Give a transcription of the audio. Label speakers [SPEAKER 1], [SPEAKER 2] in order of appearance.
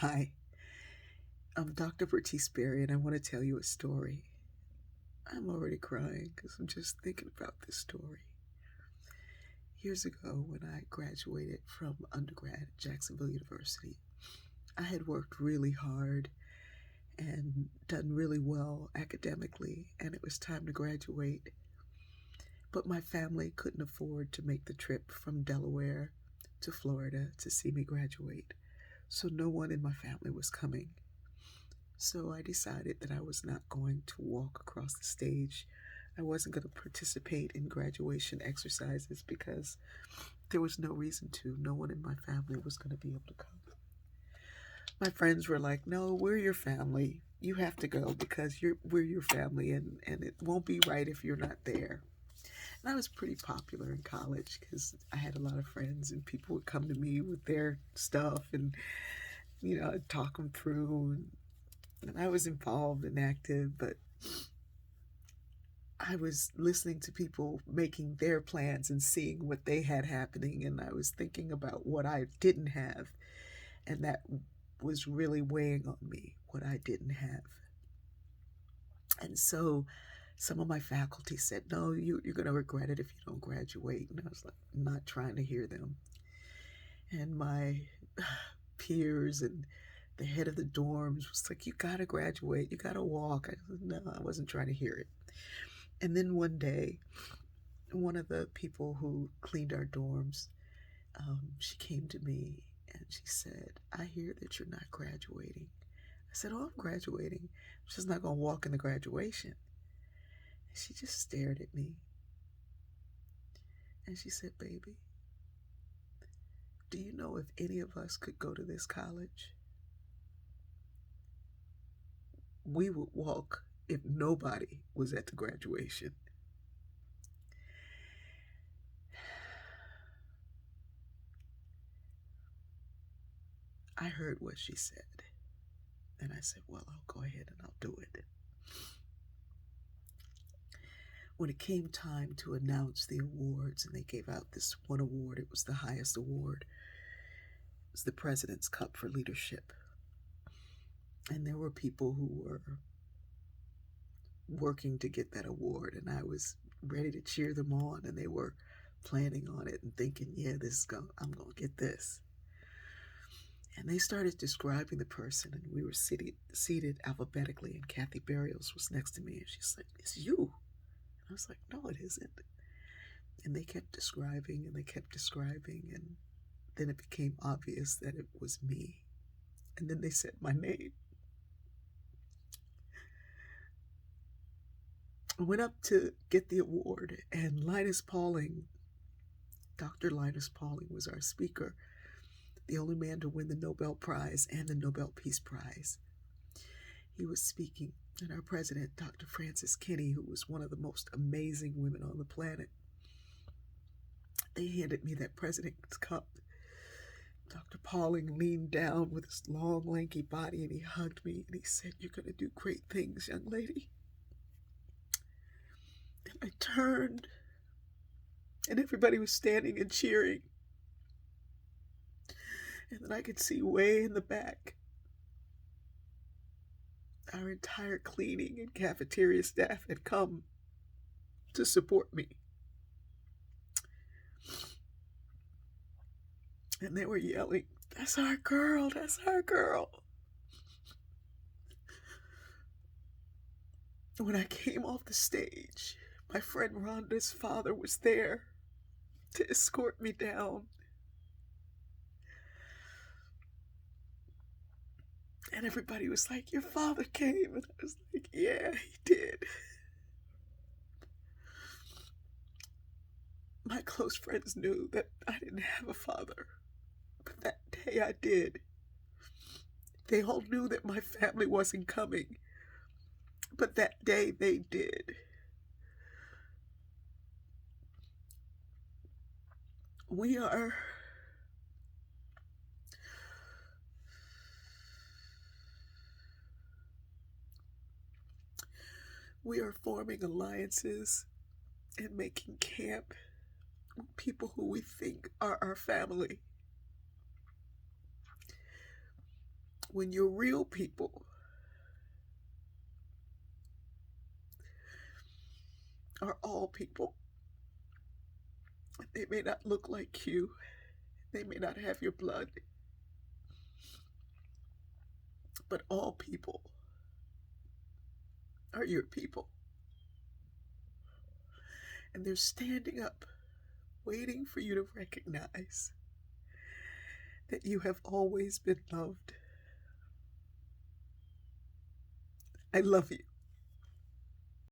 [SPEAKER 1] Hi, I'm Dr. Bertice Berry, and I want to tell you a story. I'm already crying because I'm just thinking about this story. Years ago, when I graduated from undergrad at Jacksonville University, I had worked really hard and done really well academically, and it was time to graduate. But my family couldn't afford to make the trip from Delaware to Florida to see me graduate, so no one in my family was coming. So I decided that I was not going to walk across the stage. I wasn't going to participate in graduation exercises because there was no reason to. No one in my family was going to be able to come. My friends were like, "No, we're your family. You have to go because we're your family, and it won't be right if you're not there." And I was pretty popular in college because I had a lot of friends, and people would come to me with their stuff, and I'd talk them through, and I was involved and active, but I was listening to people making their plans and seeing what they had happening, and I was thinking about what I didn't have, and that was really weighing on me, what I didn't have. And so some of my faculty said, "No, you're going to regret it if you don't graduate." And I was like, not trying to hear them. And my peers and the head of the dorms was like, "You got to graduate. You got to walk." I said, no, I wasn't trying to hear it. And then one day, one of the people who cleaned our dorms, she came to me and she said, "I hear that you're not graduating." I said, "Oh, I'm graduating. I'm just not going to walk in the graduation." And she just stared at me and she said, "Baby, do you know if any of us could go to this college, we would walk if nobody was at the graduation." I heard what she said and I said, "Well, I'll go ahead and I'll do it." When it came time to announce the awards, and they gave out this one award, it was the highest award. It was the President's Cup for Leadership. And there were people who were working to get that award, and I was ready to cheer them on, and they were planning on it and thinking, "Yeah, I'm going to get this." And they started describing the person, and we were seated alphabetically, and Kathy Barrios was next to me, and she's like, "It's you." And I was like, "No, it isn't." And they kept describing and they kept describing, and then it became obvious that it was me. And then they said my name. I went up to get the award, and Dr. Linus Pauling was our speaker, the only man to win the Nobel Prize and the Nobel Peace Prize. He was speaking, and our president, Dr. Frances Kinney, who was one of the most amazing women on the planet, they handed me that President's Cup. Dr. Pauling leaned down with his long, lanky body, and he hugged me, and he said, "You're going to do great things, young lady." And I turned, and everybody was standing and cheering. And then I could see way in the back our entire cleaning and cafeteria staff had come to support me. And they were yelling, "That's our girl, that's our girl." When I came off the stage, my friend Rhonda's father was there to escort me down. And everybody was like, "Your father came." And I was like, "Yeah, he did." My close friends knew that I didn't have a father, but that day I did. They all knew that my family wasn't coming, but that day they did. We are we are forming alliances and making camp with people who we think are our family. when your real people are all people. They may not look like you, they may not have your blood, but all people are your people. And they're standing up, waiting for you to recognize that you have always been loved. I love you.